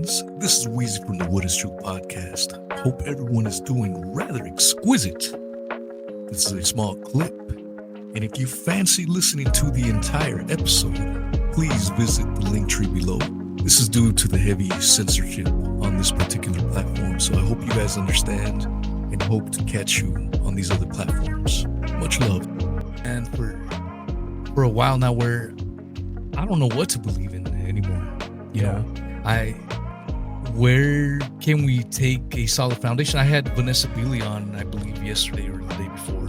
friends. This is Wheezy from the What is True podcast. Hope everyone is doing rather exquisite. This is a small clip, and if you fancy listening to the entire episode, please visit the link tree below. This is due to the heavy censorship on this particular platform, so I hope you guys understand and hope to catch you on these other platforms. Much love. And for a while now, where I don't know what to believe in anymore. You know, where can we take a solid foundation? I had Vanessa Beeley on, I believe, yesterday or the day before,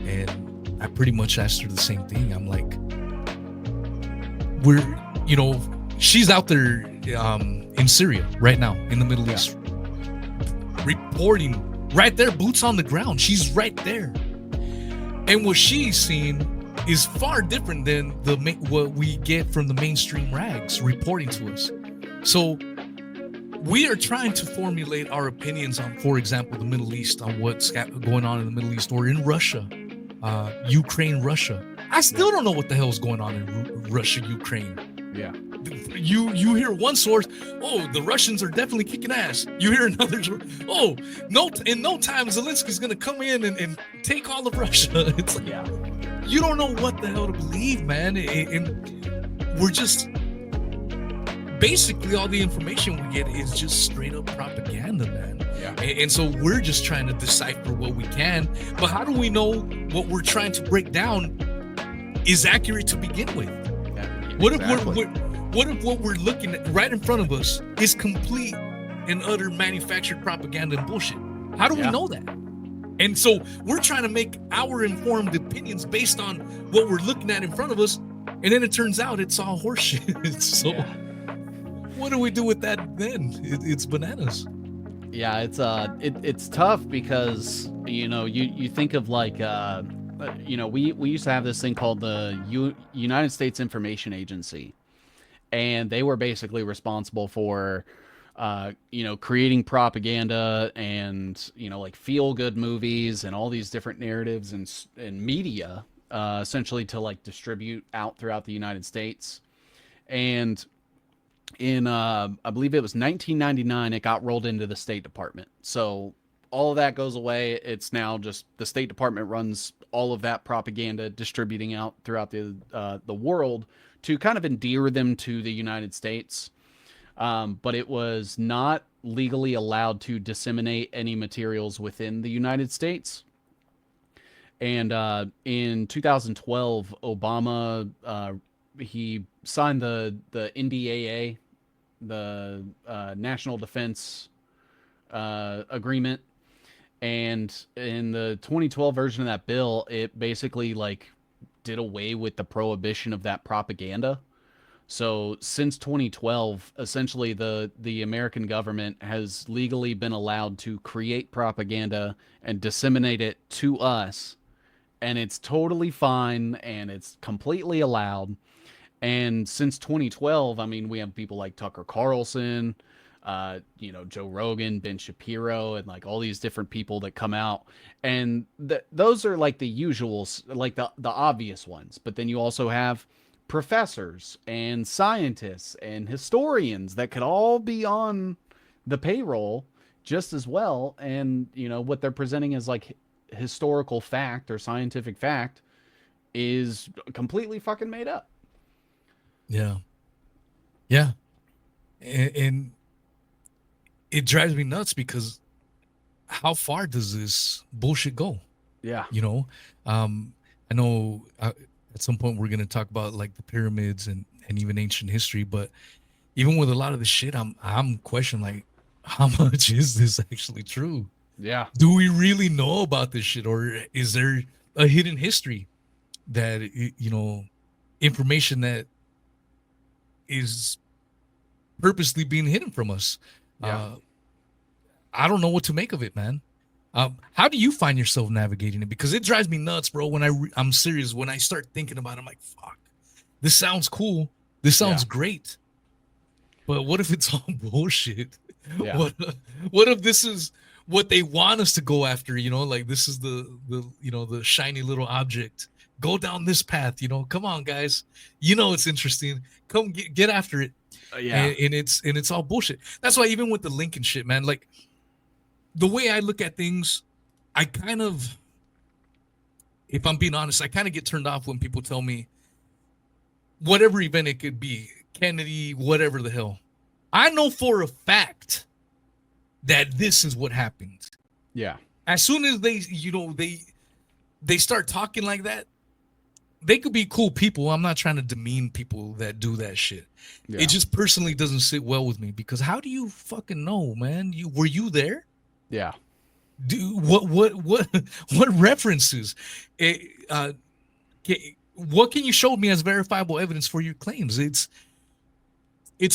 and I pretty much asked her the same thing. I'm like, she's out there in Syria right now, in the Middle East, reporting right there, boots on the ground. She's right there. And what she's seeing is far different than what we get from the mainstream rags reporting to us. So we are trying to formulate our opinions on, for example, the Middle East, on what's going on in the Middle East, or in Russia, Ukraine, Russia. I still don't know what the hell is going on in Russia, Ukraine. Yeah. You hear one source, oh, the Russians are definitely kicking ass. You hear another, oh, in no time Zelensky's going to come in and take all of Russia. It's like, you don't know what the hell to believe, man. And we're just, basically all the information we get is just straight up propaganda, man. Yeah. And so we're just trying to decipher what we can. But how do we know what we're trying to break down is accurate to begin with? What if what we're looking at right in front of us is complete and utter manufactured propaganda and bullshit? How do we know that? And so we're trying to make our informed opinions based on what we're looking at in front of us, and then it turns out it's all horseshit. So what do we do with that then? It's bananas. Yeah, it's tough because you think of like we used to have this thing called the United States Information Agency, and they were basically responsible for creating propaganda and like feel good movies and all these different narratives and media essentially to like distribute out throughout the United States. And in I believe it was 1999, it got rolled into the State Department. So all of that goes away. It's now just the State Department runs all of that propaganda, distributing out throughout the world to kind of endear them to the United States. But it was not legally allowed to disseminate any materials within the United States. And in 2012, Obama he signed the NDAA, the National Defense Agreement. And in the 2012 version of that bill, it basically like did away with the prohibition of that propaganda. So since 2012, essentially the American government has legally been allowed to create propaganda and disseminate it to us. And it's totally fine and it's completely allowed. And since 2012, I mean, we have people like Tucker Carlson, Joe Rogan, Ben Shapiro, and like all these different people that come out. And those are like the usuals, like the obvious ones. But then you also have professors and scientists and historians that could all be on the payroll just as well. And, what they're presenting as like historical fact or scientific fact is completely fucking made up. Yeah. Yeah. And it drives me nuts because how far does this bullshit go? Yeah. I know at some point we're going to talk about like the pyramids and even ancient history, but even with a lot of the shit, I'm questioning like, how much is this actually true? Yeah. Do we really know about this shit, or is there a hidden history that, information that is purposely being hidden from us? Yeah. I don't know what to make of it, man. How do you find yourself navigating it? Because it drives me nuts, bro. When I'm serious, when I start thinking about it, I'm like, fuck, this sounds cool. This sounds great. But what if it's all bullshit? Yeah. What if this is what they want us to go after? Like this is the shiny little object go down this path. Come on, guys. It's interesting. Come get after it. Yeah. And it's all bullshit. That's why even with the Lincoln shit, man, like the way I look at things, I kind of, if I'm being honest, I kind of get turned off when people tell me whatever event it could be, Kennedy, whatever the hell. I know for a fact that this is what happened. Yeah. As soon as they start talking like that, they could be cool people. I'm not trying to demean people that do that shit. Yeah. It just personally doesn't sit well with me because how do you fucking know, man? Were you there? Yeah. What references? What can you show me as verifiable evidence for your claims? It's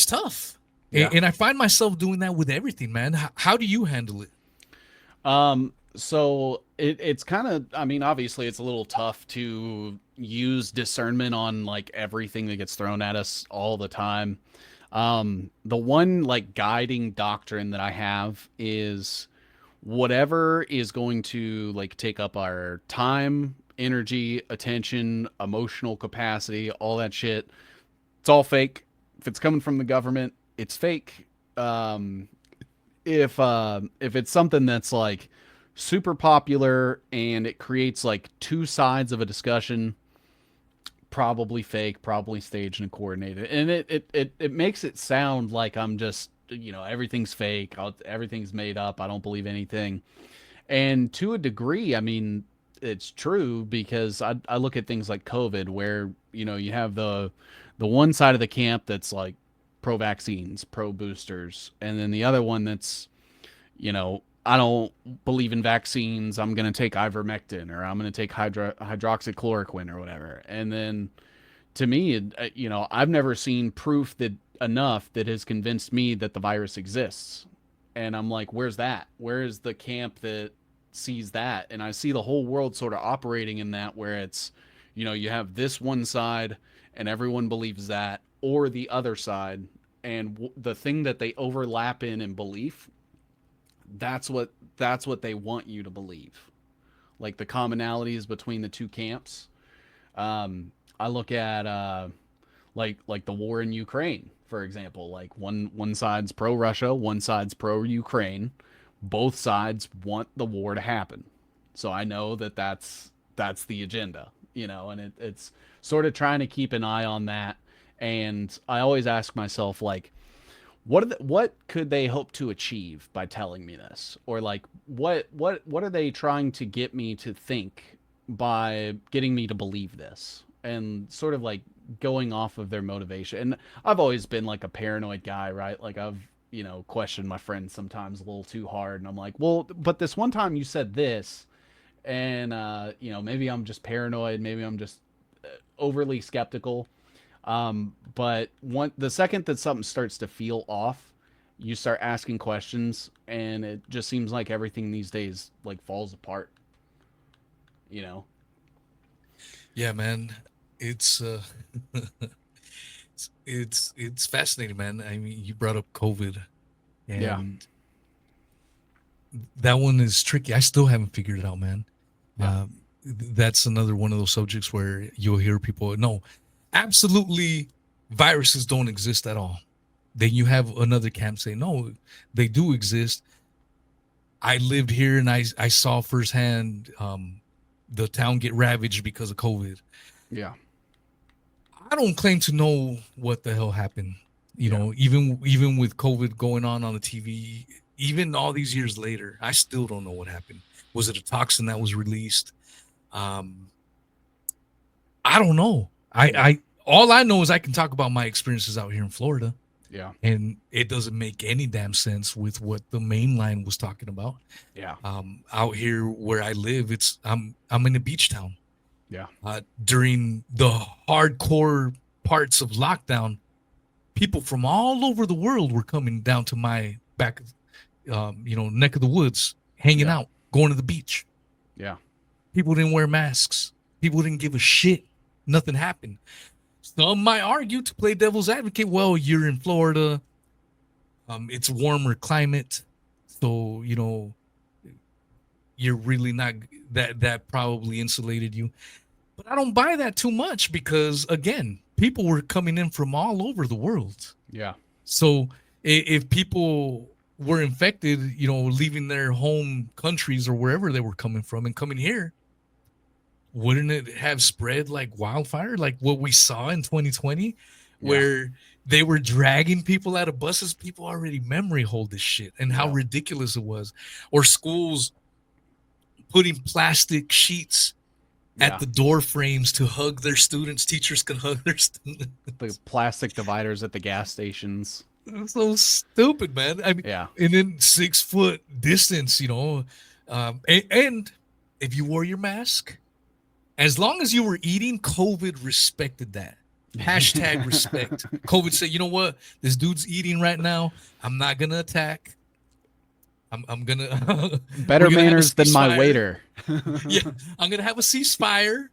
tough. Yeah. And I find myself doing that with everything, man. How do you handle it? So it's kind of, I mean, obviously it's a little tough to use discernment on like everything that gets thrown at us all the time. The one like guiding doctrine that I have is whatever is going to like take up our time, energy, attention, emotional capacity, all that shit. It's all fake. If it's coming from the government, it's fake. If it's something that's like super popular and it creates like two sides of a discussion, probably fake, probably staged and coordinated. And it makes it sound like I'm just, everything's fake, everything's made up, I don't believe anything. And to a degree, I mean, it's true because I look at things like COVID where, you have the one side of the camp that's like pro-vaccines, pro-boosters, and then the other one that's, I don't believe in vaccines, I'm going to take ivermectin or I'm going to take hydroxychloroquine or whatever. And then to me, I've never seen proof that has convinced me that the virus exists. And I'm like, where's that? Where is the camp that sees that? And I see the whole world sort of operating in that where it's, you have this one side and everyone believes that, or the other side. And the thing that they overlap in belief, that's what they want you to believe. Like the commonalities between the two camps. I look at like the war in Ukraine, for example. Like one side's pro-Russia, one side's pro-Ukraine. Both sides want the war to happen. So I know that's the agenda, and it's sort of trying to keep an eye on that. And I always ask myself, like, what could they hope to achieve by telling me this? Or like, what are they trying to get me to think by getting me to believe this? And sort of like going off of their motivation. And I've always been like a paranoid guy, right? Like I've, questioned my friends sometimes a little too hard. And I'm like, well, but this one time you said this, and, maybe I'm just paranoid. Maybe I'm just overly skeptical. But the second that something starts to feel off, you start asking questions, and it just seems like everything these days like falls apart. Yeah, man. It's it's fascinating, man. I mean, you brought up COVID, and that one is tricky. I still haven't figured it out, man. Yeah. That's another one of those subjects where you'll hear people, no, absolutely, viruses don't exist at all. Then you have another camp say, no, they do exist. I lived here and I saw firsthand the town get ravaged because of COVID. Yeah. I don't claim to know what the hell happened. Even with COVID going on the TV, even all these years later, I still don't know what happened. Was it a toxin that was released? I don't know. I all I know is I can talk about my experiences out here in Florida. Yeah. And it doesn't make any damn sense with what the main line was talking about. Yeah. Out here where I live, I'm in a beach town. Yeah. During the hardcore parts of lockdown, people from all over the world were coming down to my back, neck of the woods, hanging out, going to the beach. Yeah. People didn't wear masks. People didn't give a shit. Nothing happened. Some might argue, to play devil's advocate, well, you're in Florida. It's warmer climate. So, you're really not, that probably insulated you. But I don't buy that too much because, again, people were coming in from all over the world. Yeah. So if people were infected, leaving their home countries or wherever they were coming from and coming here, wouldn't it have spread like wildfire, like what we saw in 2020, where they were dragging people out of buses? People already memory hold this shit and how ridiculous it was. Or schools putting plastic sheets at the door frames to hug their students. Teachers can hug their students. The plastic dividers at the gas stations. It's so stupid, man. I mean, and then 6 foot distance, and if you wore your mask, as long as you were eating, COVID respected that. Hashtag respect. COVID said, you know what? This dude's eating right now. I'm not going to attack. I'm gonna better manners than my waiter. Yeah, I'm gonna have a ceasefire.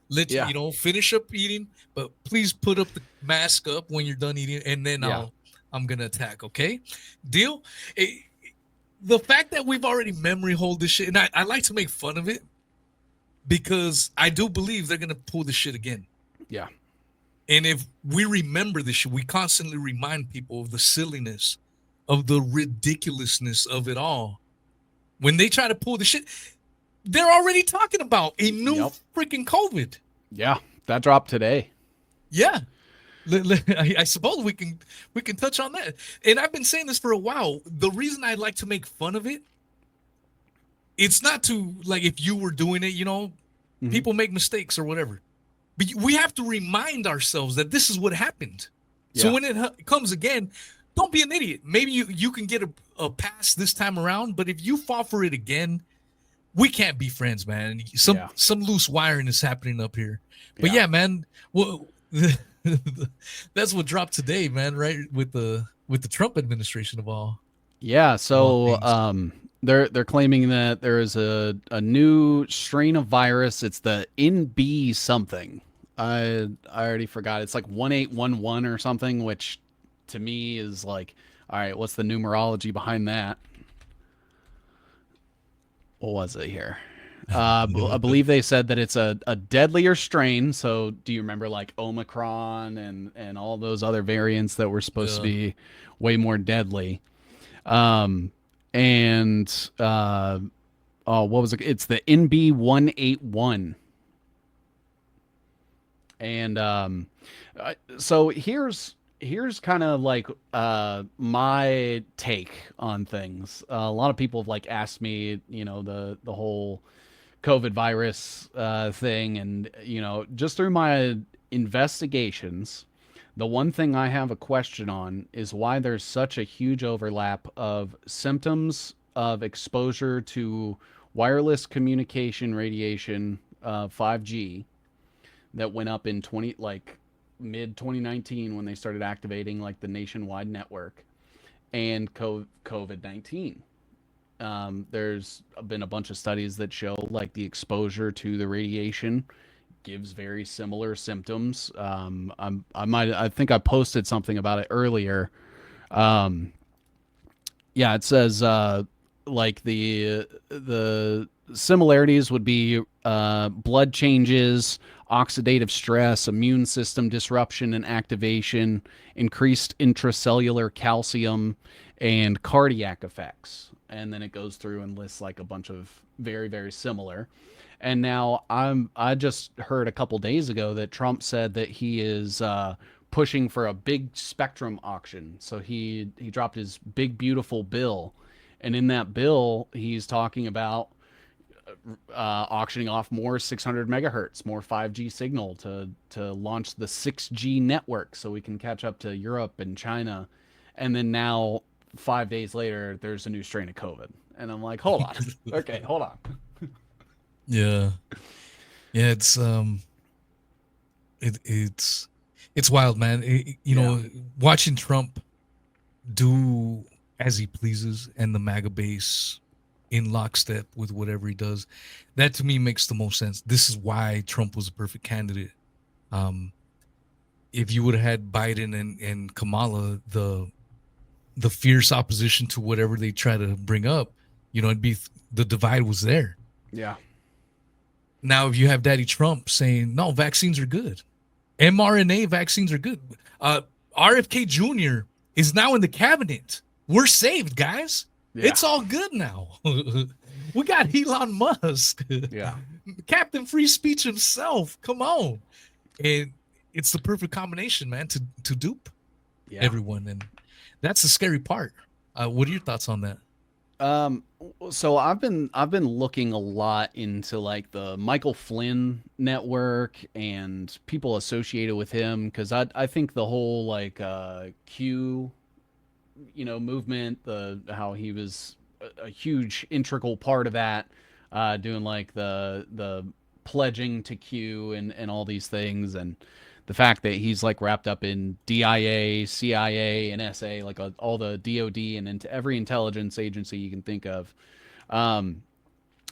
Let you finish up eating, but please put up the mask up when you're done eating, and then I'm gonna attack. Okay, deal. The fact that we've already memory hold this shit, and I like to make fun of it because I do believe they're gonna pull this shit again. Yeah, and if we remember this shit, we constantly remind people of the silliness, of the ridiculousness of it all. When they try to pull the shit, they're already talking about a new freaking COVID. Yeah, that dropped today. Yeah, I suppose we can touch on that. And I've been saying this for a while. The reason I like to make fun of it, it's not to, like, if you were doing it, people make mistakes or whatever. But we have to remind ourselves that this is what happened. Yeah. So when it comes again, don't be an idiot. Maybe you can get a pass this time around, but if you fall for it again, we can't be friends, man. Some loose wiring is happening up here. But yeah, man, well, that's what dropped today, man. Right, with the Trump administration of all. Yeah, so they're claiming that there is a new strain of virus. It's the NB something. I already forgot. It's like 1811 or something, which to me is like, all right, what's the numerology behind that? What was it here? I believe they said that it's a deadlier strain. So do you remember like Omicron and all those other variants that were supposed to be way more deadly? What was it? It's the NB181. And so here's kind of like my take on things. A lot of people have like asked me, the whole COVID virus thing, and just through my investigations, the one thing I have a question on is why there's such a huge overlap of symptoms of exposure to wireless communication radiation, 5G, that went up in mid 2019 when they started activating like the nationwide network, and COVID-19. There's been a bunch of studies that show like the exposure to the radiation gives very similar symptoms. I think I posted something about it earlier. It says like the similarities would be blood changes, oxidative stress, immune system disruption and activation, increased intracellular calcium, and cardiac effects. And then it goes through and lists like a bunch of very, very similar. And now I just heard a couple days ago that Trump said that he is pushing for a big spectrum auction. So he dropped his big, beautiful bill. And in that bill, he's talking about auctioning off more 600 megahertz, more 5G signal to launch the 6G network so we can catch up to Europe and China. And then now, 5 days later, there's a new strain of COVID. And I'm like, hold on. Okay, hold on. Yeah, it's wild, man. Watching Trump do as he pleases and the MAGA base in lockstep with whatever he does, that to me makes the most sense. This is why Trump was a perfect candidate. If you would have had Biden and Kamala, the fierce opposition to whatever they try to bring up, it'd be the divide was there. Yeah. Now, if you have Daddy Trump saying, no, vaccines are good, mRNA vaccines are good, RFK Jr. is now in the cabinet. We're saved, guys. Yeah. It's all good now. We got Elon Musk. Yeah. Captain Free Speech himself. Come on. And it's the perfect combination, man, to dupe everyone. And that's the scary part. What are your thoughts on that? So I've been looking a lot into like the Michael Flynn network and people associated with him, because I think the whole like Q, movement, how he was a huge integral part of that, doing like the pledging to Q and all these things, and the fact that he's like wrapped up in DIA, CIA, and SA, like all the DOD and into every intelligence agency you can think of.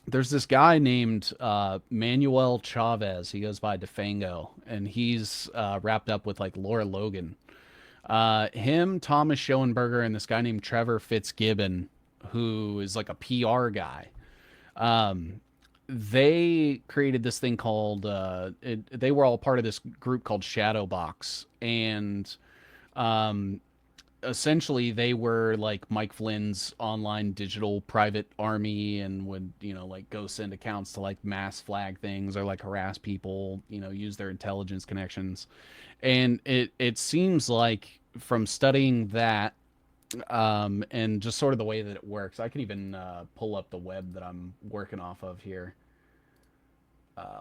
There's this guy named Manuel Chavez. He goes by DeFango, and he's wrapped up with like Laura Logan. Him, Thomas Schoenberger, and this guy named Trevor Fitzgibbon, who is like a PR guy. They created this thing called they were all part of this group called Shadowbox, and essentially they were like Mike Flynn's online digital private army, and would like go send accounts to like mass flag things or like harass people, use their intelligence connections. And it seems like from studying that, and just sort of the way that it works, I can even pull up the web that I'm working off of here.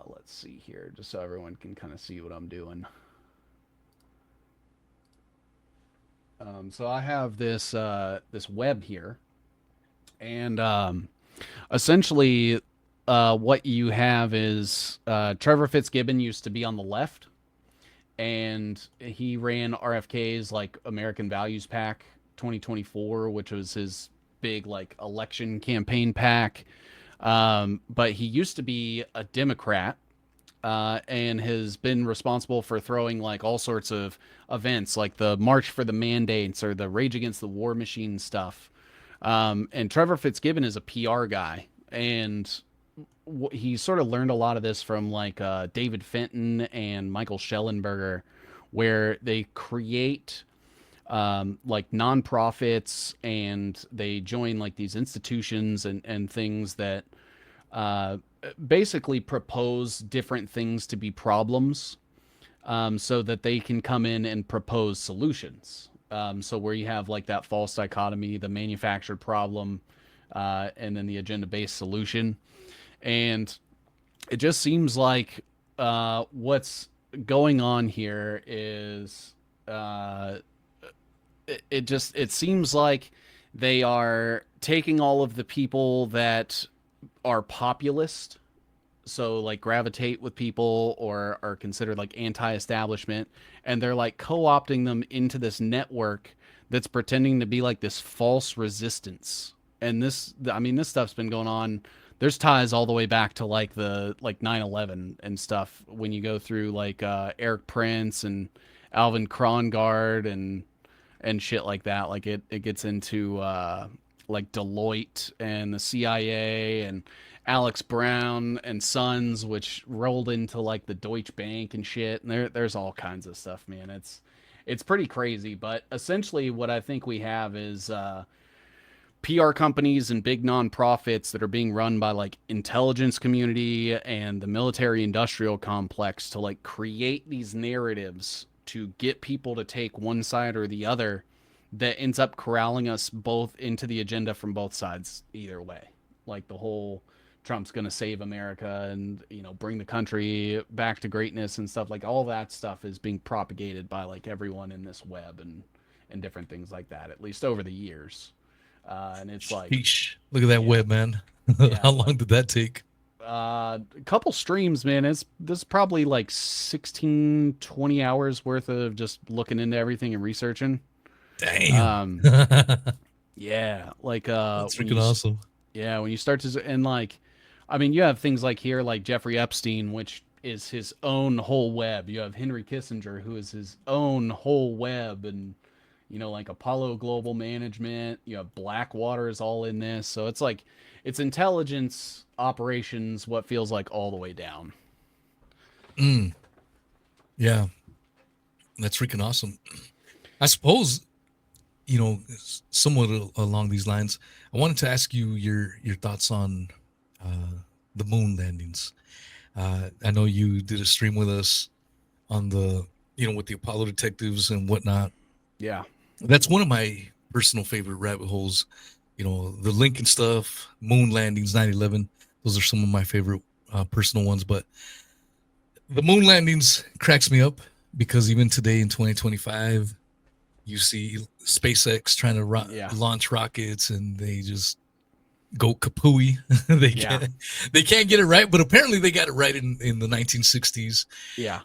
Let's see here, just so everyone can kind of see what I'm doing. So I have this this web here, and essentially what you have is Trevor Fitzgibbon used to be on the left, and he ran RFK's like American Values PAC 2024, which was his big like election campaign PAC. But he used to be a Democrat, and has been responsible for throwing like all sorts of events like the March for the Mandates or the Rage Against the War Machine stuff. And Trevor Fitzgibbon is a PR guy, and he sort of learned a lot of this from like David Fenton and Michael Schellenberger, where they create like nonprofits, and they join like these institutions and things that basically propose different things to be problems, so that they can come in and propose solutions. So where you have like that false dichotomy, the manufactured problem, and then the agenda-based solution. And it just seems like what's going on here is it seems like they are taking all of the people that are populist, so like gravitate with people or are considered like anti-establishment, and they're like co-opting them into this network that's pretending to be like this false resistance. And this stuff's been going on. There's ties all the way back to like the 9/11 and stuff, when you go through like Eric Prince and Alvin Krongard and shit like that. Like it gets into like Deloitte and the CIA and Alex Brown and Sons, which rolled into like the Deutsche Bank and shit. And there's all kinds of stuff, man. It's pretty crazy. But essentially what I think we have is PR companies and big nonprofits that are being run by like intelligence community and the military industrial complex to like create these narratives to get people to take one side or the other, that ends up corralling us both into the agenda from both sides either way. Like the whole Trump's going to save America and, bring the country back to greatness and stuff, like all that stuff is being propagated by like everyone in this web and different things like that, at least over the years. And it's like, sheesh. Look at that web, man. How long did that take? A couple streams, man. This is probably like 16, 20 hours worth of just looking into everything and researching. Damn. Yeah, like that's freaking awesome. Yeah, when you start to, and like, you have things like here, like Jeffrey Epstein, which is his own whole web. You have Henry Kissinger, who is his own whole web, and you know, like Apollo Global Management, you know, Blackwater is all in this. So it's like, it's intelligence operations, what feels like all the way down. Yeah. That's freaking awesome. I suppose, you know, somewhat along these lines, I wanted to ask you your thoughts on the moon landings. I know you did a stream with us on the, you know, with the Apollo detectives and whatnot. Yeah. That's one of my personal favorite rabbit holes. You know, the Lincoln stuff, moon landings, 9/11. Those are some of my favorite personal ones. But the moon landings cracks me up because even today in 2025, you see SpaceX trying to launch rockets and they just go kapooey. They can't get it right, but apparently they got it right in the 1960s. Yeah.